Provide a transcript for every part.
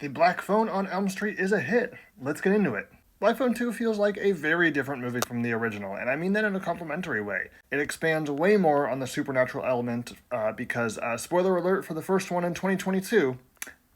The Black Phone on Elm Street is a hit. Let's get into it. Black Phone 2 feels like a very different movie from the original, and I mean that in a complimentary way. It expands way more on the supernatural element because, spoiler alert for the first one in 2022,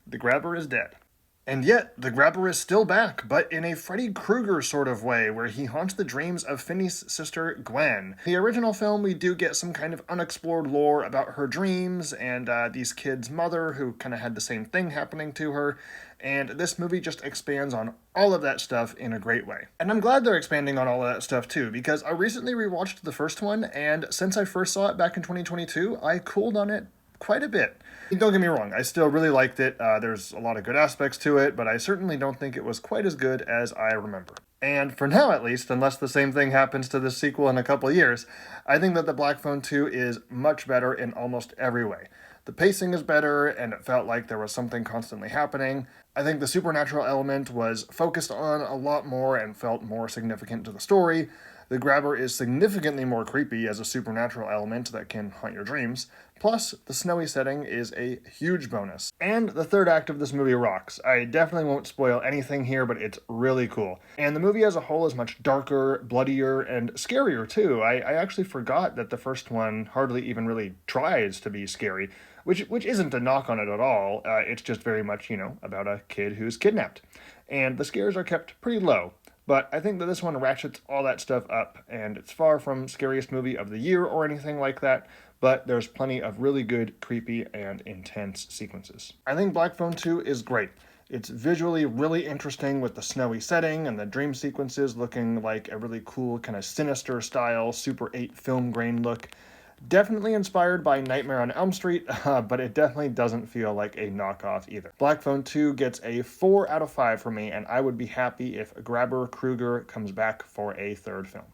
the grabber is dead. And yet, the grabber is still back, but in a Freddy Krueger sort of way, where he haunts the dreams of Finney's sister, Gwen. In the original film, we do get some kind of unexplored lore about her dreams and these kids' mother, who kind of had the same thing happening to her. And this movie just expands on all of that stuff in a great way. And I'm glad they're expanding on all of that stuff too, because I recently rewatched the first one, and since I first saw it back in 2022, I cooled on it quite a bit. Don't get me wrong, I still really liked it. There's a lot of good aspects to it, but I certainly don't think it was quite as good as I remember. And for now, at least, unless the same thing happens to this sequel in a couple of years, I think that The Black Phone 2 is much better in almost every way. The pacing is better, and it felt like there was something constantly happening. I think the supernatural element was focused on a lot more and felt more significant to the story. The grabber is significantly more creepy as a supernatural element that can haunt your dreams. Plus, the snowy setting is a huge bonus. And the third act of this movie rocks. I definitely won't spoil anything here, but it's really cool. And the movie as a whole is much darker, bloodier, and scarier too. I actually forgot that the first one hardly even really tries to be scary, which isn't a knock on it at all. It's just very much, about a kid who's kidnapped. And the scares are kept pretty low. But I think that this one ratchets all that stuff up, and it's far from scariest movie of the year or anything like that, but there's plenty of really good, creepy, and intense sequences. I think Black Phone 2 is great. It's visually really interesting with the snowy setting and the dream sequences looking like a really cool kind of sinister style Super 8 film grain look. Definitely inspired by Nightmare on Elm Street, but it definitely doesn't feel like a knockoff either. Black Phone 2 gets a 4 out of 5 for me, and I would be happy if Grabber Krueger comes back for a third film.